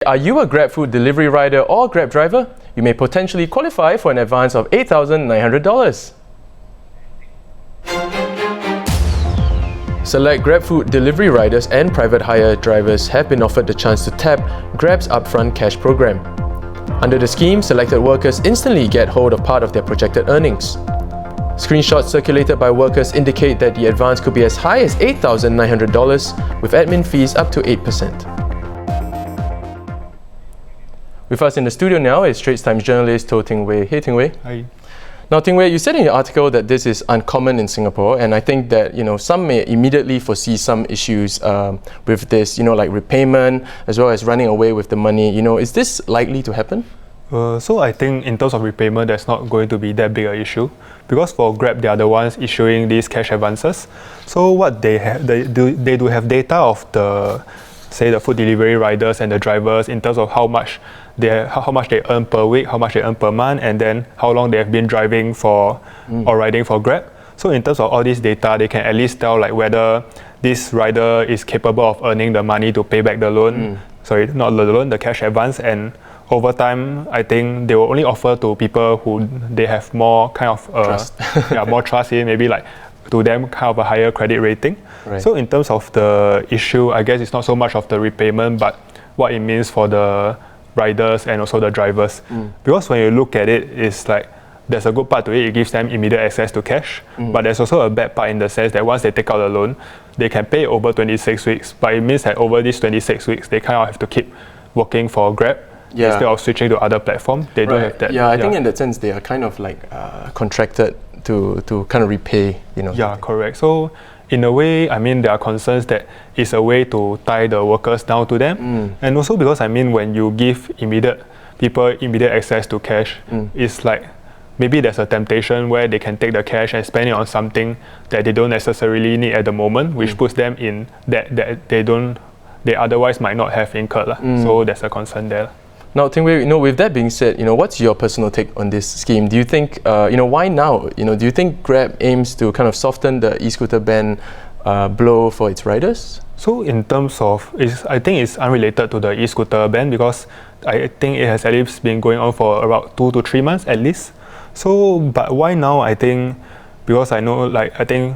are you a GrabFood delivery rider or Grab driver? You may potentially qualify for an advance of $8,900. Select GrabFood delivery riders and private hire drivers have been offered the chance to tap Grab's upfront cash program. Under the scheme, selected workers instantly get hold of part of their projected earnings. Screenshots circulated by workers indicate that the advance could be as high as $8,900 with admin fees up to 8%. With us in the studio now is Straits Times journalist Toh Ting Wei. Hey Ting Wei. Hi. Now Ting Wei, you said in your article that this is uncommon in Singapore, and I think that some may immediately foresee some issues with this, like repayment as well as running away with the money. Is this likely to happen? So I think in terms of repayment, that's not going to be that big an issue, because for Grab, they are the ones issuing these cash advances. So what they have, they do have data of the food delivery riders and the drivers in terms of how much they earn per week, how much they earn per month, and then how long they have been driving for or riding for Grab. So in terms of all this data, they can at least tell whether this rider is capable of earning the money to pay back the loan. Sorry, not the loan, the cash advance. And over time, I think they will only offer to people who they have more kind of trust. more trust in, maybe to them kind of a higher credit rating. Right. So in terms of the issue, I guess it's not so much of the repayment, but what it means for the riders and also the drivers. Because when you look at it, it's there's a good part to it. It gives them immediate access to cash, but there's also a bad part in the sense that once they take out the loan, they can pay over 26 weeks, but it means that over these 26 weeks, they kind of have to keep working for Grab instead of switching to other platforms. They don't have that. Yeah, I think in that sense, they are kind of contracted to kind of repay, Yeah, correct. So in a way, there are concerns that it's a way to tie the workers down to them. And also because, when you give people immediate access to cash, it's maybe there's a temptation where they can take the cash and spend it on something that they don't necessarily need at the moment, which puts them in that they otherwise might not have incurred. So there's a concern there. Now, Ting Wei, with that being said, what's your personal take on this scheme? Do you think, why now? Do you think Grab aims to kind of soften the e-scooter ban blow for its riders? So in terms of, I think it's unrelated to the e-scooter ban, because I think it has at least been going on for about 2 to 3 months at least. So, but why now? I think because I know, I think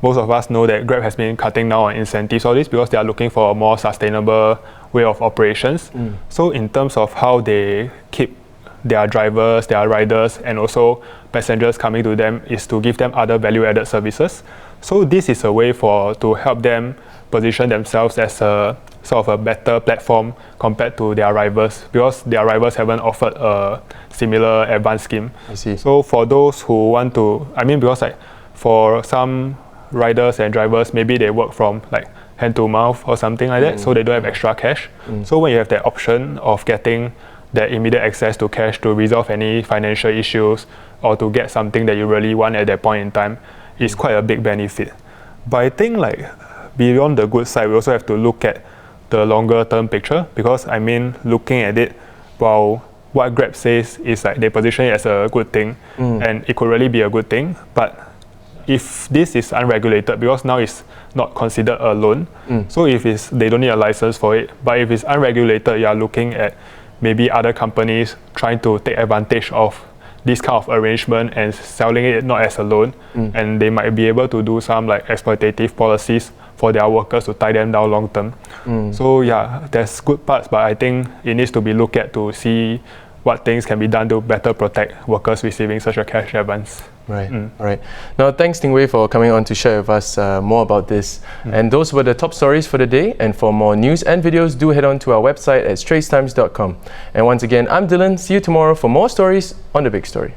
most of us know that Grab has been cutting down on incentives, all this, because they are looking for a more sustainable way of operations. So in terms of how they keep their drivers, their riders, and also passengers coming to them, is to give them other value-added services. So this is a way to help them position themselves as a sort of a better platform compared to their rivals, because their rivals haven't offered a similar advance scheme. I see. So for those who want to, because for some riders and drivers, maybe they work from hand to mouth or something like that, so they don't have extra cash. So when you have that option of getting that immediate access to cash to resolve any financial issues or to get something that you really want at that point in time, it's quite a big benefit. But I think beyond the good side, we also have to look at the longer term picture, because looking at it, what Grab says is they position it as a good thing, and it could really be a good thing. But if this is unregulated, because now it's not considered a loan, so if they don't need a license for it, but if it's unregulated, you are looking at maybe other companies trying to take advantage of this kind of arrangement and selling it not as a loan, and they might be able to do some exploitative policies for their workers to tie them down long term. So yeah, there's good parts, but I think it needs to be looked at to see what things can be done to better protect workers receiving such a cash advance. Right. All right. Now, thanks Ting Wei for coming on to share with us more about this. And those were the top stories for the day. And for more news and videos, do head on to our website at straitstimes.com. And once again, I'm Dylan. See you tomorrow for more stories on The Big Story.